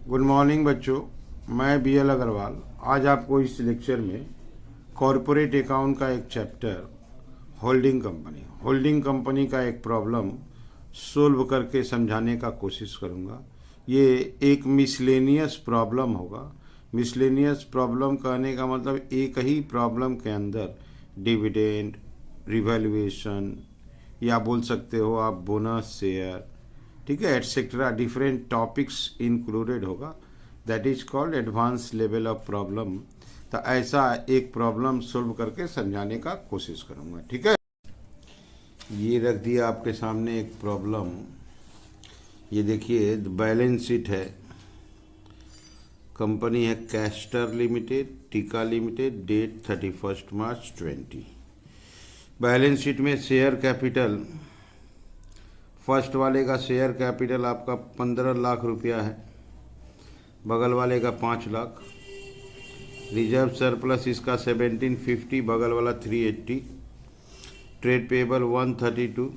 Good morning बच्चों, मैं BL Agarwal आज आपको इस लेक्चर में कॉरपोरेट अकाउंट का एक चैप्टर होल्डिंग कंपनी का एक प्रॉब्लम सोल्व करके समझाने का कोशिश करूँगा। ये एक मिसलेनियस प्रॉब्लम होगा। मिसलेनियस प्रॉब्लम कहने का मतलब एक ही प्रॉब्लम के अंदर डिविडेंड, रिवैल्यूएशन या बोल सकते हो आप बोनस शेयर, ठीक है, एटसेट्रा डिफरेंट टॉपिक्स इंक्लूडेड होगा। That is called advance level of problem. तो ऐसा एक प्रॉब्लम सोल्व करके समझाने का कोशिश करूँगा, ठीक है। ये रख दिया आपके सामने एक प्रॉब्लम। ये देखिए बैलेंस शीट है। कंपनी है कैस्टर लिमिटेड, टीका लिमिटेड, डेट 31 मार्च 20। बैलेंस शीट में शेयर कैपिटल, फर्स्ट वाले का शेयर कैपिटल आपका 15 लाख रुपया है, बगल वाले का 5 लाख। रिजर्व सरप्लस इसका 1750, बगल वाला 380। Trade payable 132,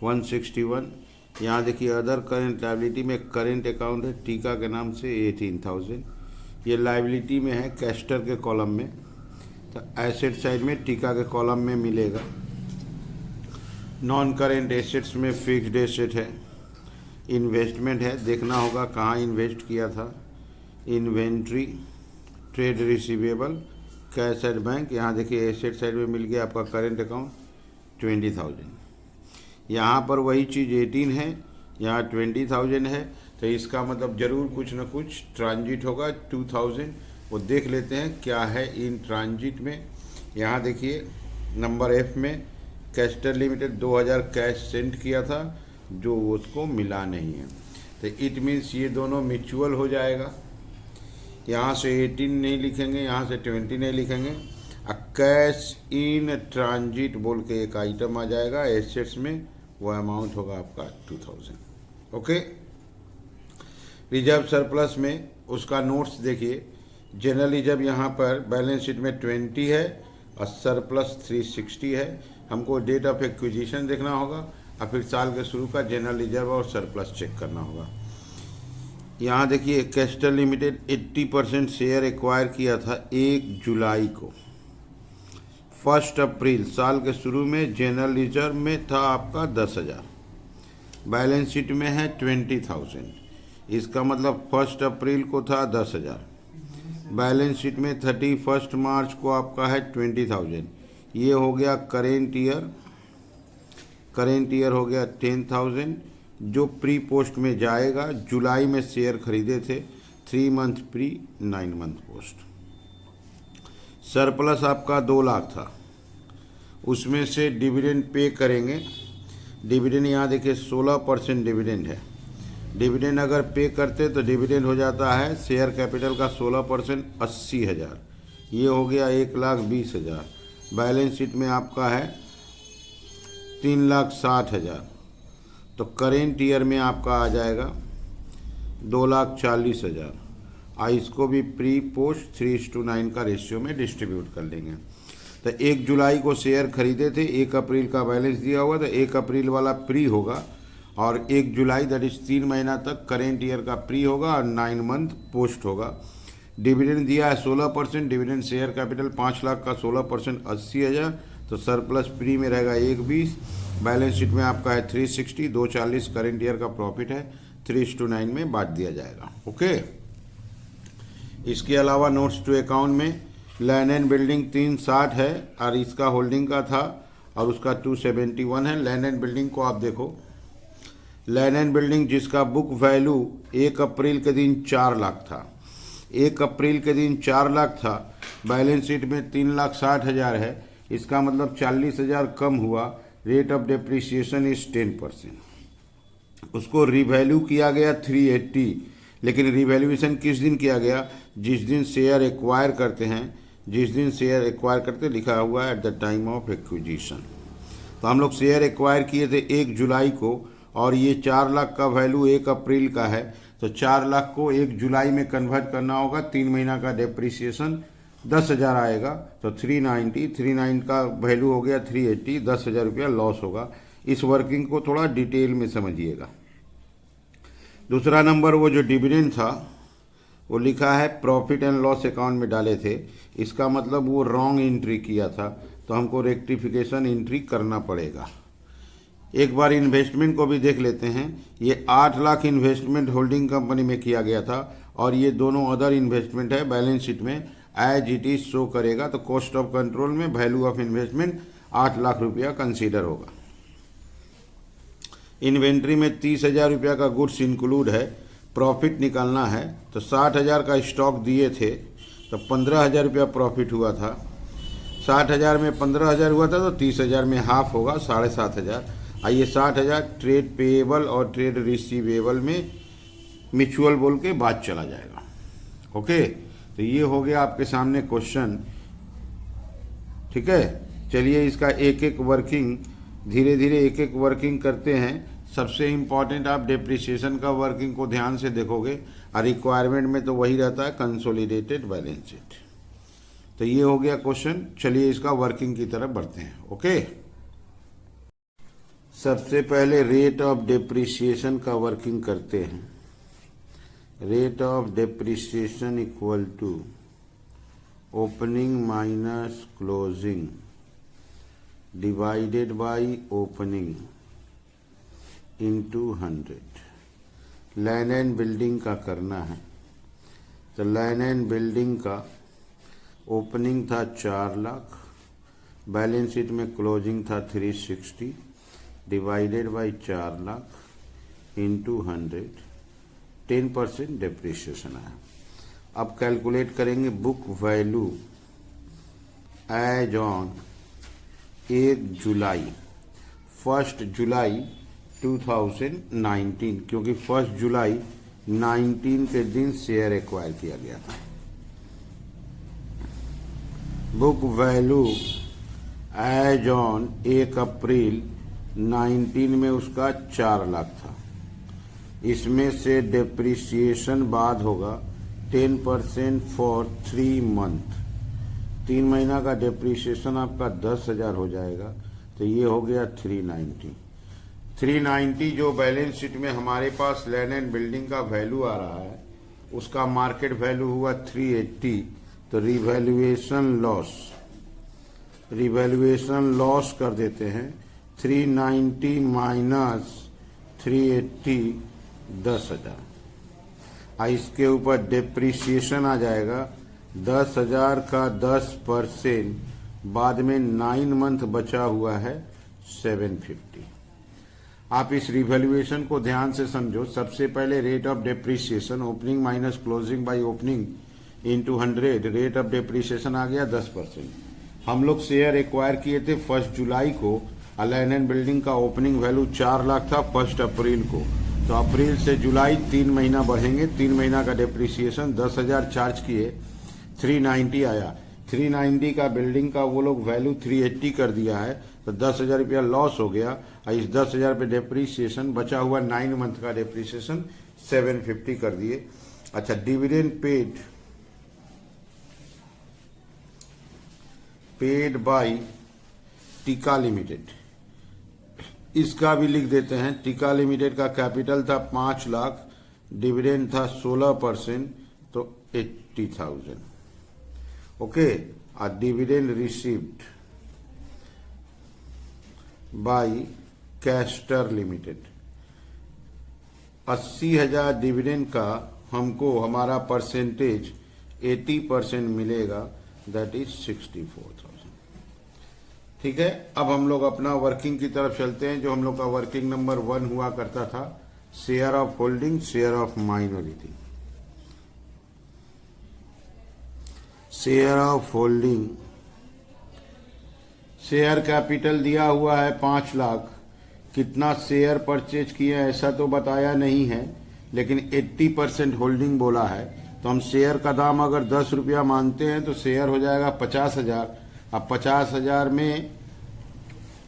161। यहाँ देखिए अदर करेंट लाइबिलिटी में करेंट अकाउंट है टीका के नाम से 18,000। ये लाइबिलिटी में है कैस्टर के कॉलम में, तो एसेट साइड में टीका के कॉलम में मिलेगा। नॉन करेंट एसेट्स में फिक्स्ड एसेट है, इन्वेस्टमेंट है, देखना होगा कहाँ इन्वेस्ट किया था। Inventory, trade receivable, cash at bank. यहाँ देखिए एसेट साइड में मिल गया आपका करेंट अकाउंट 20,000। यहाँ पर वही चीज़ 18 है, यहाँ 20,000 है, तो इसका मतलब ज़रूर कुछ ना कुछ ट्रांजिट होगा 2000। वो देख लेते हैं क्या है इन ट्रांजिट में। यहाँ देखिए नंबर F में कैस्टर लिमिटेड 2000 कैश सेंड किया था जो उसको मिला नहीं है, तो इट मीन्स ये दोनों म्यूचुअल हो जाएगा। यहाँ से 18 नहीं लिखेंगे, यहाँ से 20 नहीं लिखेंगे। कैश इन ट्रांजिट बोल के एक आइटम आ जाएगा एसेट्स में, वो अमाउंट होगा आपका 2000। ओके। रिजर्व सरप्लस में उसका नोट्स देखिए। जनरल रिजर्व यहाँ पर बैलेंस शीट में 20 है और सरप्लस 360 है। हमको डेट ऑफ एक्विजिशन देखना होगा और फिर साल के शुरू का जनरल रिजर्व और सरप्लस चेक करना होगा। यहाँ देखिए कैस्टर लिमिटेड 80% शेयर एक्वायर किया था 1 जुलाई को। 1 अप्रैल साल के शुरू में जनरल रिजर्व में था आपका 10,000, बैलेंस शीट में है 20,000। इसका मतलब 1 अप्रैल को था 10,000, बैलेंस शीट में 31 मार्च को आपका है 20,000। ये हो गया करेंट ईयर हो गया 10,000। जो प्री पोस्ट में जाएगा, जुलाई में शेयर खरीदे थे, 3 month pre 9 month post. Surplus आपका 2 लाख था, उसमें से डिविडेंड पे करेंगे। डिविडेंड यहाँ देखिए 16% डिविडेंड है। डिविडेंड अगर पे करते तो डिविडेंड हो जाता है शेयर कैपिटल का 16% 80,000। ये हो गया 1,20,000। बैलेंस शीट में आपका है 3,60,000। तो करेंट ईयर में आपका आ जाएगा 2,40,000। इसको भी प्री पोस्ट 3:9 का रेशियो में डिस्ट्रीब्यूट कर लेंगे। तो 1 जुलाई को शेयर खरीदे थे, 1 अप्रैल का बैलेंस दिया हुआ, तो 1 अप्रैल वाला प्री होगा और 1 जुलाई दैट इज 3 महीना तक करेंट ईयर का प्री होगा और 9 मंथ पोस्ट होगा। डिविडेंड दिया है 16%, डिविडेंड शेयर कैपिटल 5 लाख का 16% 80,000। तो सरप्लस प्री में रहेगा 1,20। बैलेंस शीट में आपका है 360, 240 करेंट ईयर का प्रॉफिट है, 3:9 में बांट दिया जाएगा। ओके। इसके अलावा नोट्स टू अकाउंट में लैंड एंड बिल्डिंग 360 है और इसका होल्डिंग का था और उसका 271 है। लैंड एंड बिल्डिंग को आप देखो, लैंड एंड बिल्डिंग जिसका बुक वैल्यू 1 अप्रैल के दिन 4 लाख था, 1 अप्रैल के दिन 4 लाख था, बैलेंस शीट में 3,60,000 है। इसका मतलब 40,000 कम हुआ। Rate of depreciation is 10%। उसको रिवैल्यू किया गया 380, लेकिन रिवैल्यूएशन किस दिन किया गया? जिस दिन शेयर एक्वायर करते हैं, जिस दिन शेयर एक्वायर करते लिखा हुआ है at the time of acquisition. तो हम लोग शेयर एक्वायर किए थे 1 जुलाई को और ये 4 लाख का वैल्यू 1 अप्रैल का है, तो 4 लाख को 1 जुलाई में कन्वर्ट करना होगा। 3 महीना का डेप्रिसिएशन 10,000 आएगा, तो 390 का वैल्यू हो गया 380, 10,000 रुपया लॉस होगा। इस वर्किंग को थोड़ा डिटेल में समझिएगा। दूसरा नंबर वो जो डिविडेंड था वो लिखा है प्रॉफिट एंड लॉस अकाउंट में डाले थे, इसका मतलब वो रॉन्ग एंट्री किया था, तो हमको रेक्टिफिकेशन एंट्री करना पड़ेगा। एक बार इन्वेस्टमेंट को भी देख लेते हैं। ये 8 लाख इन्वेस्टमेंट होल्डिंग कंपनी में किया गया था और ये दोनों अदर इन्वेस्टमेंट है, बैलेंस शीट में एज इट इज शो करेगा। तो कॉस्ट ऑफ कंट्रोल में वैल्यू ऑफ इन्वेस्टमेंट 8 लाख रुपया कंसीडर होगा। इन्वेंट्री में 30,000 रुपया का गुड्स इंक्लूड है, प्रॉफिट निकालना है तो 60,000 का स्टॉक दिए थे तो 15,000 रुपया प्रॉफिट हुआ था। 60,000 में 15,000 हुआ था तो 30,000 में हाफ होगा 7,500। आइए 60,000 ट्रेड पेएबल और ट्रेड रिसीवेबल में म्यूचुअल बोल के बात चला जाएगा। ओके, तो ये हो गया आपके सामने क्वेश्चन। ठीक है, चलिए इसका एक एक वर्किंग धीरे धीरे एक एक वर्किंग करते हैं। सबसे इम्पॉर्टेंट आप डेप्रिसिएशन का वर्किंग को ध्यान से देखोगे और रिक्वायरमेंट में तो वही रहता है कंसोलिडेटेड बैलेंस शीट। तो ये हो गया क्वेश्चन। चलिए इसका वर्किंग की तरफ बढ़ते हैं। ओके, सबसे पहले रेट ऑफ डेप्रिसिएशन का वर्किंग करते हैं। Rate of depreciation equal to opening minus closing divided by opening into 100। Land and building का करना है। तो लैंड एंड बिल्डिंग का ओपनिंग था 4 लाख, बैलेंस शीट में क्लोजिंग था 360 divided by 4 lakh into 100, 10% depreciation आया। अब कैलकुलेट करेंगे बुक वैल्यू एज ऑन 1 जुलाई 1 जुलाई 2019, क्योंकि 1 जुलाई 19 के दिन शेयर एक्वायर किया गया था। बुक वैल्यू एज ऑन 1 अप्रैल 19 में उसका 4 लाख था। इसमें से डेप्रिसिएशन बाद होगा 10% फॉर 3 मंथ। 3 महीना का डेप्रिसिएशन आपका 10,000 हो जाएगा। तो ये हो गया 390 जो बैलेंस शीट में हमारे पास लैंड एंड बिल्डिंग का वैल्यू आ रहा है उसका मार्केट वैल्यू हुआ 380। तो रिवैल्यूएशन लॉस कर देते हैं। 390 माइनस 380 10,000। इसके ऊपर डेप्रिसिएशन आ जाएगा 10,000 का 10%, बाद में 9 मंथ बचा हुआ है 750। आप इस रिवैल्यूएशन को ध्यान से समझो। सबसे पहले rate of depreciation opening minus closing by opening into 100, rate of depreciation आ गया 10%। हम लोग शेयर एक्वायर किए थे 1 जुलाई को। लैंड एंड बिल्डिंग का ओपनिंग वैल्यू 4 लाख था 1 अप्रैल को। तो अप्रैल से जुलाई 3 महीना बढ़ेंगे। 3 महीना का डेप्रिसिएशन 10,000 चार्ज किए, 390 आया। 390 का बिल्डिंग का वो लोग वैल्यू 380 कर दिया है, तो 10,000 रुपया लॉस हो गया। इस 10,000 पे डेप्रिसिएशन बचा हुआ 9 मंथ का डेप्रिसिएशन 750 कर दिए। अच्छा, डिविडेंड पेड बाय टीका लिमिटेड, इसका भी लिख देते हैं। टीका लिमिटेड का कैपिटल था 5 लाख, डिविडेंड था 16%, तो 80,000। ओके, और dividend received by castor limited, 80,000 dividend का हमको हमारा परसेंटेज 80% मिलेगा, दैट इज 64,000। ठीक है, अब हम लोग अपना वर्किंग की तरफ चलते हैं। जो हम लोग का वर्किंग नंबर 1 हुआ करता था, share of holding, share of minority. Share of holding, share capital दिया हुआ है 5 लाख। कितना शेयर परचेज किए ऐसा तो बताया नहीं है, लेकिन 80% होल्डिंग बोला है। तो हम शेयर का दाम अगर 10 रुपया मानते हैं तो शेयर हो जाएगा 50,000। अब 50,000 में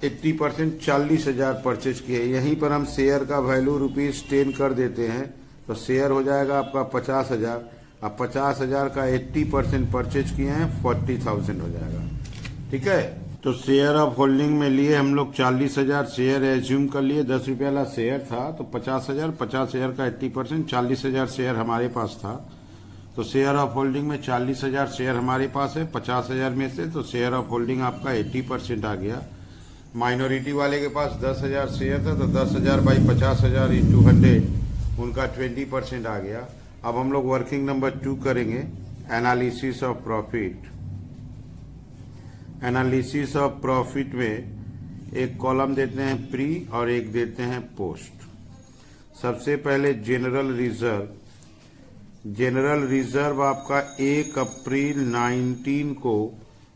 80% 40,000 परचेज किए। यहीं पर हम शेयर का वैल्यू ₹10 कर देते हैं तो शेयर हो जाएगा आपका 50,000। अब 50,000 का 80% परचेज किए हैं 40,000 हो जाएगा। ठीक है, तो शेयर ऑफ होल्डिंग में लिए हम लोग 40,000 शेयर एज्यूम कर लिए, 10 रुपये वाला शेयर था तो 50,000, 50,000 का 80%, 40,000 शेयर हमारे पास था। तो शेयर ऑफ होल्डिंग में 40,000 शेयर हमारे पास है 50,000 में से, तो शेयर ऑफ होल्डिंग आपका 80% आ गया। माइनॉरिटी वाले के पास 10,000 शेयर था तो 10,000 बाई 50,000 इंटू 100 उनका 20% आ गया। अब हम लोग वर्किंग नंबर 2 करेंगे, analysis of profit. Analysis of profit में एक कॉलम देते हैं प्री और एक देते हैं पोस्ट। सबसे पहले जनरल रिजर्व। जनरल रिजर्व आपका 1 अप्रैल 19 को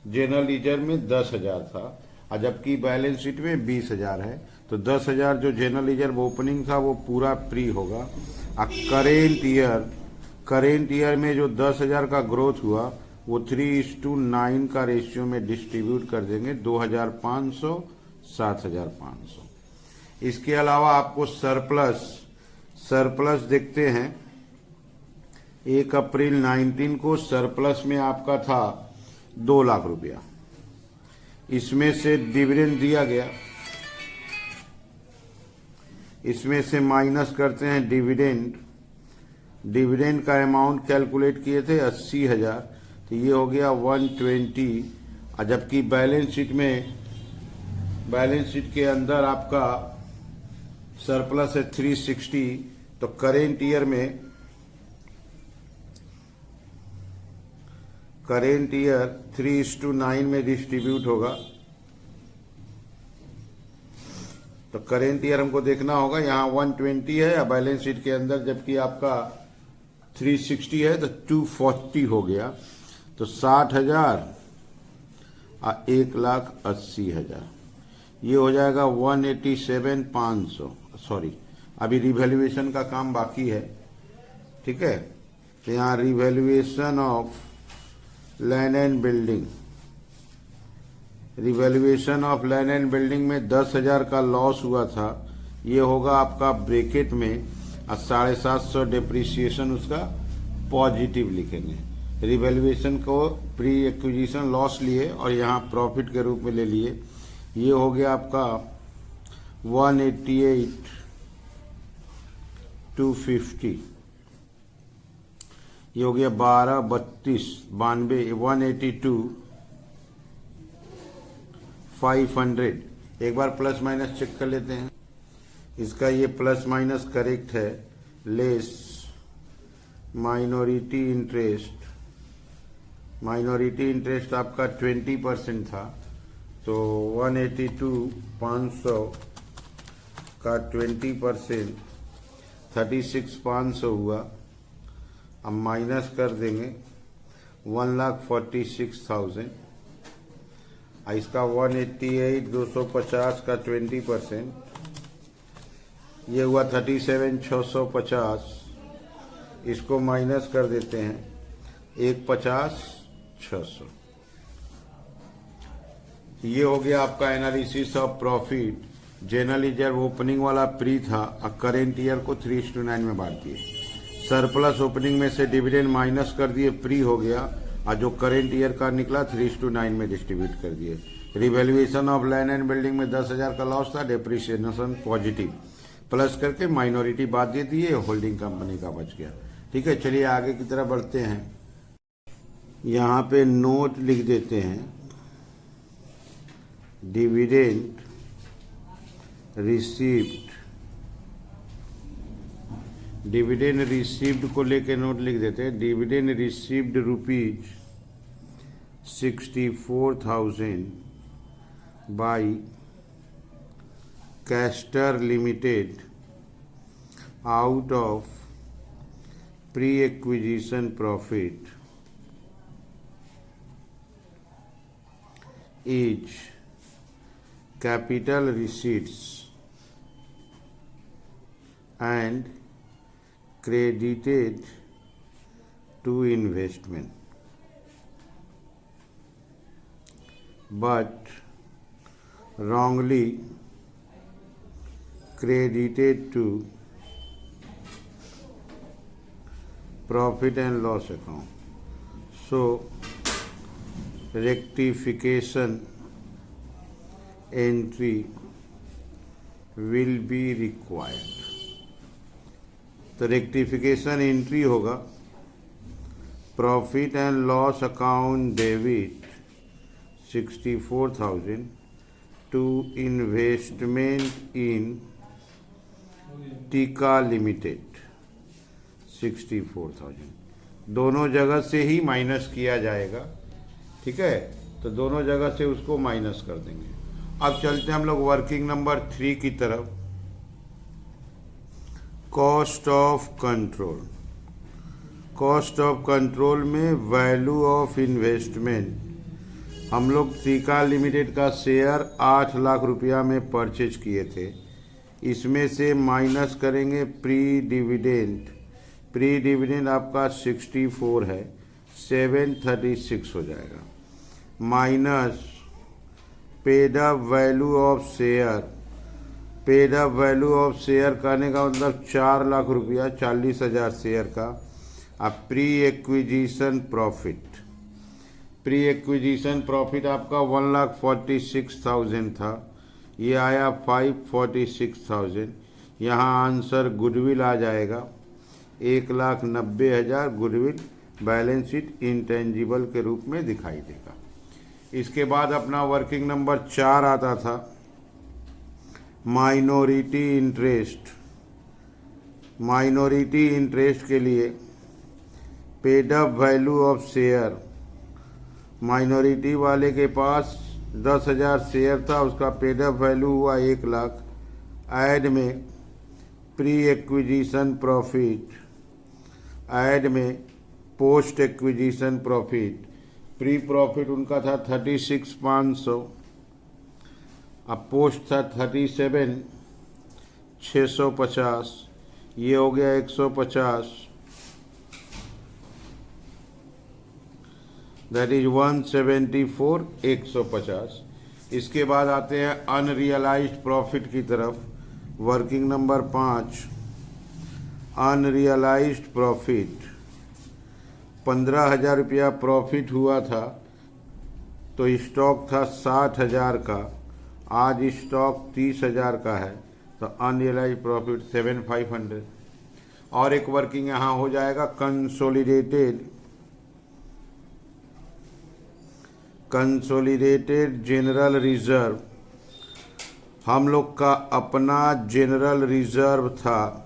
जनरल रिजर्व में 10,000 था और जबकि बैलेंस शीट में 20,000 है, तो 10,000 जो जनरल रिजर्व ओपनिंग था वो पूरा प्री होगा। और करेंट ईयर में जो 10,000 का ग्रोथ हुआ वो 3:9 का रेशियो में डिस्ट्रीब्यूट कर देंगे, 2,500, 7,500। इसके अलावा आपको सरप्लस देखते हैं। 1 अप्रैल 19 को सरप्लस में आपका था 2 लाख रुपया, इसमें से डिविडेंड दिया गया, इसमें से माइनस करते हैं डिविडेंड का अमाउंट कैलकुलेट किए थे 80,000, तो ये हो गया 120। और जबकि बैलेंस शीट के अंदर आपका सरप्लस है 360, तो करेंट ईयर 3:9 में डिस्ट्रीब्यूट होगा। तो करेंट ईयर हमको देखना होगा, यहाँ 120 है या बैलेंस शीट के अंदर, जबकि आपका 360 है तो 240 हो गया। तो 60,000 और 1,80,000 ये हो जाएगा 187,500। सॉरी, अभी रिवैल्यूएशन का काम बाकी है, ठीक है। तो यहाँ revaluation of land and building में 10,000 का लॉस हुआ था, ये होगा आपका ब्रैकेट में, और 750 डिप्रिसिएशन उसका पॉजिटिव लिखेंगे। रिवैल्यूएशन को प्री एक्विजिशन लॉस लिए और यहाँ प्रॉफिट के रूप में ले लिए। ये हो गया आपका 188,250, ये हो गया 182,500। एक बार प्लस माइनस चेक कर लेते हैं। इसका ये प्लस माइनस करेक्ट है। लेस माइनॉरिटी इंटरेस्ट आपका 20% था, तो 182,500 का 20% 36,500 हुआ। अब माइनस कर देंगे 1,46,000। इसका 188,250 का 20% ये हुआ 37,650। इसको माइनस कर देते हैं 150,600। ये हो गया आपका analysis of profit. General reserve opening वाला प्री था और करेंट ईयर को 3:9 में बांट दिए। सरप्लस ओपनिंग में से डिविडेंड माइनस कर दिए, प्री हो गया, और जो करेंट ईयर का निकला 3:9 में डिस्ट्रीब्यूट कर दिए। Revaluation of land and building में 10,000 का लॉस था, डेप्रिसिएशन पॉजिटिव, प्लस करके माइनॉरिटी बात दे दिए, होल्डिंग कंपनी का बच गया। ठीक है, चलिए आगे की तरफ बढ़ते हैं। यहाँ पे नोट लिख देते हैं, डिविडेंड रिसीव्ड को लेके नोट लिख देते हैं। Dividend received ₹64,000 by castor limited out of pre acquisition profit is capital receipts and credited to investment, but wrongly credited to profit and loss account. So rectification entry will be required. तो rectification entry होगा profit and loss account debit 64,000 to investment in Tika limited 64,000। दोनों जगह से ही minus किया जाएगा, ठीक है। तो दोनों जगह से उसको माइनस कर देंगे। अब चलते हैं हम लोग वर्किंग नंबर 3 की तरफ। Cost of control. Cost of control में वैल्यू ऑफ इन्वेस्टमेंट, हम लोग टीका लिमिटेड का शेयर 8 लाख रुपया में परचेज किए थे। इसमें से माइनस करेंगे प्री डिविडेंड। प्री डिविडेंड आपका 64 है, 736 हो जाएगा, minus paid up value of share. Paid up value of share करने का मतलब 4 लाख रुपया, 40,000 शेयर का। अब pre acquisition profit. Pre acquisition profit आपका 1,46,000 था, ये आया 546,000। यहाँ आंसर गुडविल आ जाएगा 1,90,000 गुडविल बैलेंस शीट इंटेंजिबल के रूप में दिखाई देगा। इसके बाद अपना वर्किंग नंबर 4 आता था माइनॉरिटी इंटरेस्ट। माइनॉरिटी इंटरेस्ट के लिए paid up value of share. Minority वाले के पास 10,000 शेयर था, उसका पेड अप वैल्यू हुआ 1 लाख। ऐड में प्री एक्विजिशन प्रॉफिट, ऐड में post acquisition profit. Pre profit उनका था 36,500, अब पोस्ट था 37,650, ये हो गया 150, दैट इज 174,150। इसके बाद आते हैं अनरियलाइज्ड प्रॉफिट की तरफ। Working number 5 unrealised profit. 15,000 रुपया प्रॉफिट हुआ था, तो स्टॉक था 60,000 का, आज स्टॉक 30,000 का है, तो अनरियलाइज्ड प्रॉफिट 7,500। और एक वर्किंग यहाँ हो जाएगा कंसोलिडेटेड। कंसोलिडेटेड जनरल रिजर्व, हम लोग का अपना जनरल रिजर्व था,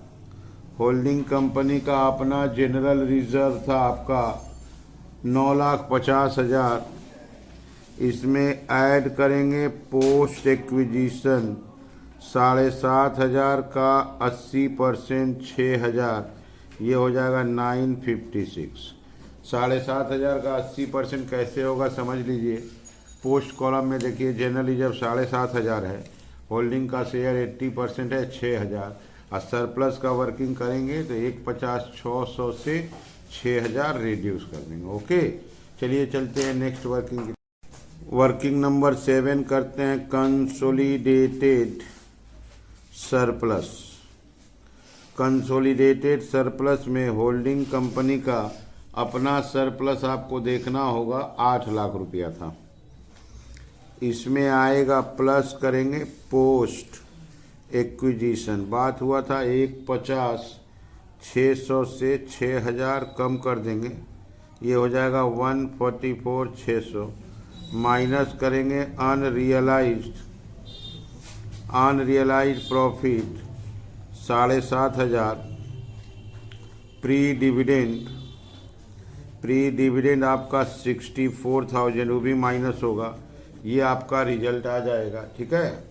होल्डिंग कंपनी का अपना जनरल रिजर्व था आपका 9,50,000। इसमें ऐड करेंगे पोस्ट एक्विजिशन 7,500 का 80% 6,000, ये हो जाएगा 956। 7,500 का 80% कैसे होगा समझ लीजिए। पोस्ट कॉलम में देखिए जनरल रिजर्व 7,500 है, होल्डिंग का शेयर 80% है 6,000, और सरप्लस का वर्किंग करेंगे तो 150,600 से 6,000 रिड्यूस कर देंगे। ओके, चलिए चलते हैं नेक्स्ट वर्किंग की। वर्किंग नंबर 7 करते हैं कंसोलिडेटेड सरप्लस। कंसोलिडेटेड सरप्लस में होल्डिंग कंपनी का अपना सरप्लस आपको देखना होगा 8 लाख रुपया था। इसमें आएगा प्लस करेंगे पोस्ट एक्विजिशन, बात हुआ था 150, 600 से 6,000 कम कर देंगे, ये हो जाएगा 144,600, माइनस करेंगे unrealised. Unrealised profit 7,500। Pre dividend, pre dividend आपका 64,000, वो भी माइनस होगा, ये आपका रिजल्ट आ जाएगा, ठीक है।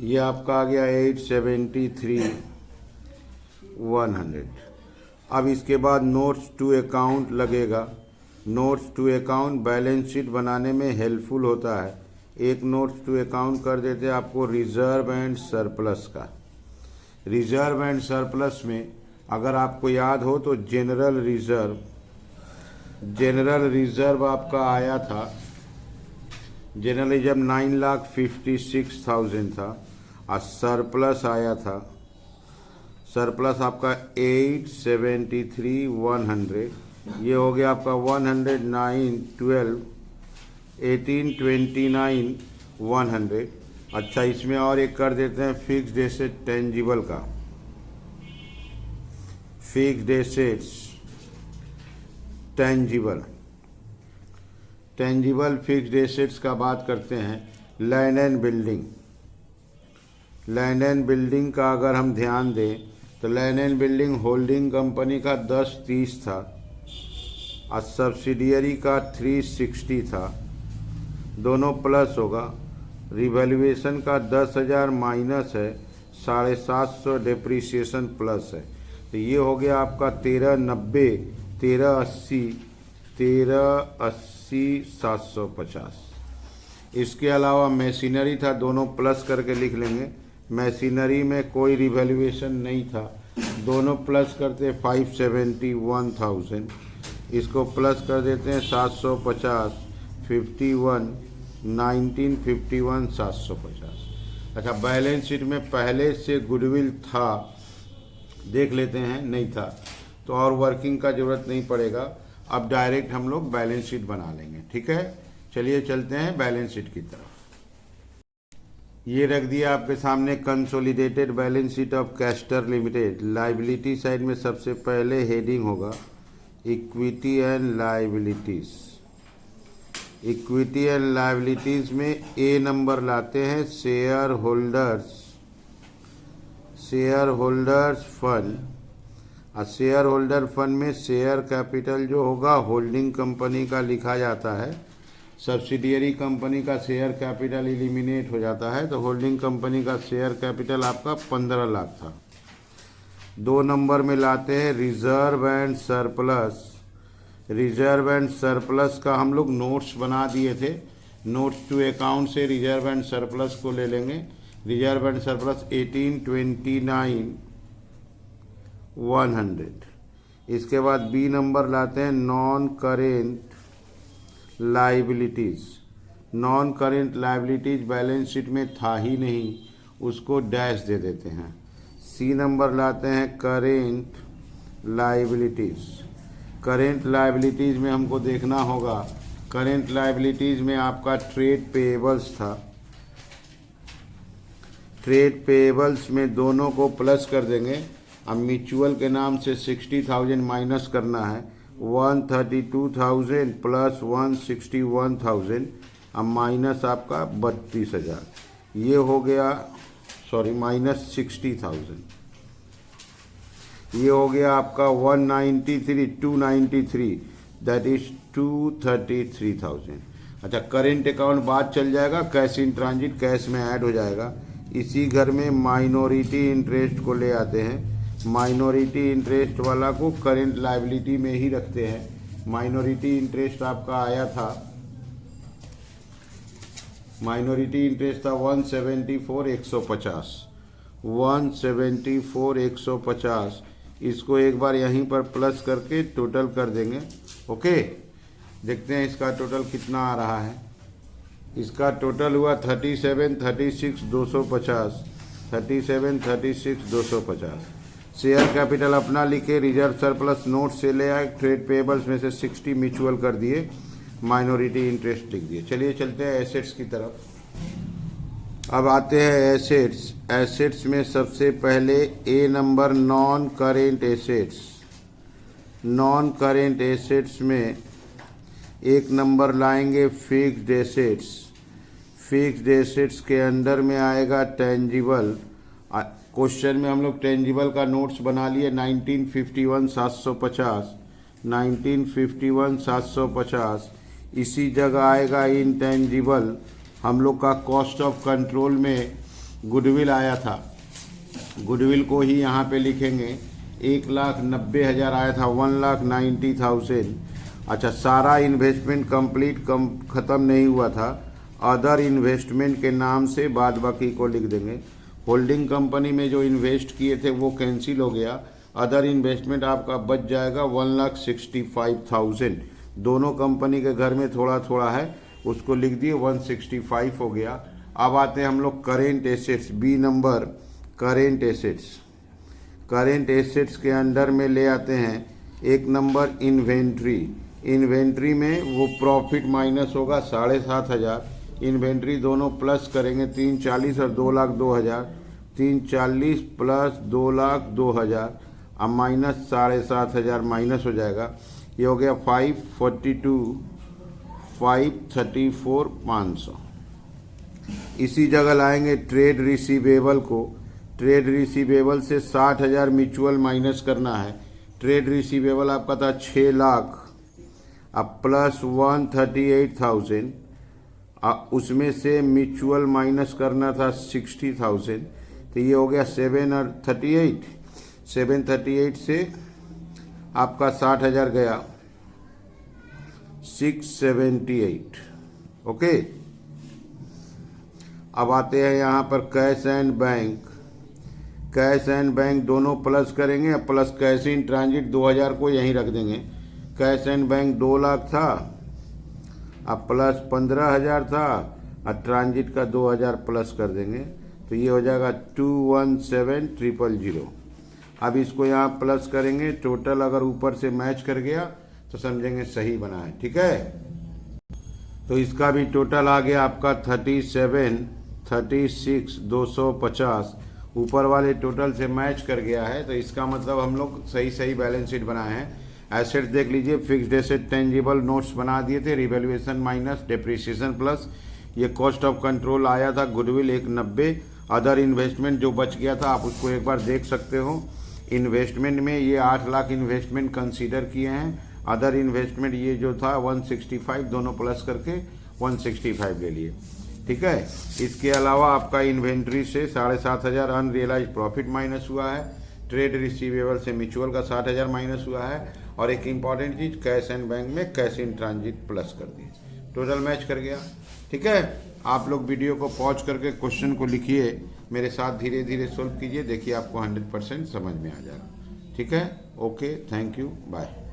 ये आपका आ गया 873,100। अब इसके बाद नोट्स टू अकाउंट लगेगा। Notes to account balance sheet बनाने में हेल्पफुल होता है। एक नोट्स टू अकाउंट कर देते हैं आपको रिजर्व एंड सरप्लस का। रिजर्व एंड सरप्लस में अगर आपको याद हो तो जनरल रिजर्व आपका आया था, जनरल रिजर्व 9,56,000 था, और सरप्लस आया था, सरप्लस आपका 873,100, ये हो गया आपका 109, 12, 1829 100। अच्छा, इसमें और एक कर देते हैं फिक्स्ड एसेट टेंजिबल का, fixed assets tangible, tangible fixed assets का बात करते हैं। Land and building, land and building का अगर हम ध्यान दें तो land and building holding company का 1030 था और सब्सिडियरी का 360 था, दोनों प्लस होगा। रिवैल्यूएशन का 10,000 माइनस है, 750 डिप्रिसिएशन प्लस है, तो ये हो गया आपका 1390, 1380 750। इसके अलावा मशीनरी था, दोनों प्लस करके लिख लेंगे। मशीनरी में कोई रिवैल्यूएशन नहीं था, दोनों प्लस करते 571,000, इसको प्लस कर देते हैं 750, 51, 1951 750। अच्छा, बैलेंस शीट में पहले से गुडविल था, देख लेते हैं, नहीं था तो और वर्किंग का ज़रूरत नहीं पड़ेगा, अब डायरेक्ट हम लोग बैलेंस शीट बना लेंगे। ठीक है, चलिए चलते हैं बैलेंस शीट की तरफ। ये रख दिया आपके सामने consolidated balance sheet of castor limited. Liability side में सबसे पहले हेडिंग होगा equity and liabilities. Equity and liabilities में ए नंबर लाते हैं share holders, share holders fund. और शेयर होल्डर फंड में शेयर कैपिटल जो होगा होल्डिंग कंपनी का लिखा जाता है, सब्सिडियरी कंपनी का शेयर कैपिटल एलिमिनेट हो जाता है, तो होल्डिंग कंपनी का शेयर कैपिटल आपका 15 लाख था। 2 नंबर में लाते हैं reserve and surplus. Reserve and surplus का हम लोग नोट्स बना दिए थे, नोट्स टू अकाउंट से रिजर्व एंड सरप्लस को ले लेंगे। Reserve and surplus 1829 100। इसके बाद बी नंबर लाते हैं non current liabilities. Non current liabilities balance sheet में था ही नहीं, उसको डैश दे देते हैं। सी नंबर लाते हैं करेंट लाइबिलिटीज़। करेंट लाइबिलिटीज़ में हमको देखना होगा, करेंट लाइबिलिटीज़ में आपका ट्रेड पेएबल्स था, ट्रेड पेएबल्स में दोनों को प्लस कर देंगे। अब म्यूचुअल के नाम से 60,000 माइनस करना है, 132,000 प्लस 161,000, अब माइनस आपका 32,000, ये हो गया, सॉरी माइनस 60,000, ये हो गया आपका 293, दैट इज 233,000। अच्छा, करेंट अकाउंट बाद चल जाएगा, कैश इन ट्रांजिट कैश में ऐड हो जाएगा। इसी घर में माइनॉरिटी इंटरेस्ट को ले आते हैं, माइनॉरिटी इंटरेस्ट वाला को करेंट लायबिलिटी में ही रखते हैं। माइनॉरिटी इंटरेस्ट आपका आया था, माइनॉरिटी इंटरेस्ट था 174,150, 174,150। इसको एक बार यहीं पर प्लस करके टोटल कर देंगे। ओके, देखते हैं इसका टोटल कितना आ रहा है। इसका टोटल हुआ 37,36,250, 37,36,250। शेयर कैपिटल अपना लिखे, रिजर्व सरप्लस नोट से ले आए, ट्रेड पेबल्स में से 60 म्यूचुअल कर दिए, माइनॉरिटी इंटरेस्ट लिख दिए। चलिए चलते हैं एसेट्स की तरफ। अब आते हैं एसेट्स। एसेट्स में सबसे पहले ए number non current assets. Non current assets में एक नंबर लाएंगे फिक्स्ड एसेट्स। फिक्स्ड एसेट्स के अंदर में आएगा टेंजिबल। क्वेश्चन में हम लोग टेंजिबल का नोट्स बना लिए 1951,750, 1951,750। इसी जगह आएगा इनटेंजिबल। हम लोग का कॉस्ट ऑफ कंट्रोल में गुडविल आया था, गुडविल को ही यहाँ पे लिखेंगे। 1,90,000 आया था, 1,90,000। अच्छा, सारा इन्वेस्टमेंट कंप्लीट ख़त्म नहीं हुआ था, अदर इन्वेस्टमेंट के नाम से बाद बाकी को लिख देंगे। होल्डिंग कंपनी में जो इन्वेस्ट किए थे वो कैंसिल हो गया, अदर इन्वेस्टमेंट आपका बच जाएगा 1,65,000। दोनों कंपनी के घर में थोड़ा थोड़ा है, उसको लिख दिए, 165 हो गया। अब आते हैं हम लोग current assets, B number current assets. Current assets के अंडर में ले आते हैं एक नंबर इन्वेंट्री। इन्वेंट्री में वो प्रॉफिट माइनस होगा 7,500, इन्वेंट्री दोनों प्लस करेंगे 340 और 2,02,000, 340 प्लस 2,02,000 अब माइनस 7,500 माइनस हो जाएगा, ये हो गया 542, 534,500। इसी जगह लाएंगे ट्रेड रिसीवेबल को। ट्रेड रिसीवेबल से 60,000 म्यूचुअल माइनस करना है। ट्रेड रिसीवेबल आपका था 6 लाख, अब प्लस 138,000, उसमें से म्यूचुअल माइनस करना था 60,000, तो ये हो गया 738, 738 से आपका 60,000 गया 678। ओके, अब आते हैं यहाँ पर cash and bank. Cash and bank दोनों प्लस करेंगे, अब प्लस कैश इन ट्रांजिट 2,000 को यहीं रख देंगे। कैश एंड बैंक 2 लाख था, अब प्लस 15,000 था, अब ट्रांजिट का 2,000 प्लस कर देंगे, तो ये हो जाएगा 217,000। अब इसको यहाँ प्लस करेंगे, टोटल अगर ऊपर से मैच कर गया तो समझेंगे सही बना है। ठीक है, तो इसका भी टोटल आ गया आपका 36,250, ऊपर वाले टोटल से मैच कर गया है, तो इसका मतलब हम लोग सही बैलेंस शीट बनाए हैं। एसेट्स देख लीजिए, फिक्स्ड एसेट टेंजिबल नोट्स बना दिए थे, रिवैल्यूएशन माइनस डेप्रिसिएशन प्लस, ये कॉस्ट ऑफ कंट्रोल आया था, गुडविल 190, अदर इन्वेस्टमेंट जो बच गया था आप उसको एक बार देख सकते हो। इन्वेस्टमेंट में ये 8 लाख इन्वेस्टमेंट कंसीडर किए हैं, अदर इन्वेस्टमेंट ये जो था 165, दोनों प्लस करके 165 ले लिए। ठीक है, इसके अलावा आपका इन्वेंट्री से 7,500 अनरियलाइज प्रॉफिट माइनस हुआ है, ट्रेड रिसीवेबल से म्यूचुअल का 60,000 माइनस हुआ है, और एक इंपॉर्टेंट चीज कैश एंड बैंक में कैश इन ट्रांजिट प्लस कर दिए, टोटल मैच कर गया। ठीक है, आप लोग वीडियो को पॉज करके क्वेश्चन को लिखिए, मेरे साथ धीरे धीरे सोल्व कीजिए, देखिए आपको 100% समझ में आ जाएगा। ठीक है, ओके, थैंक यू, बाय।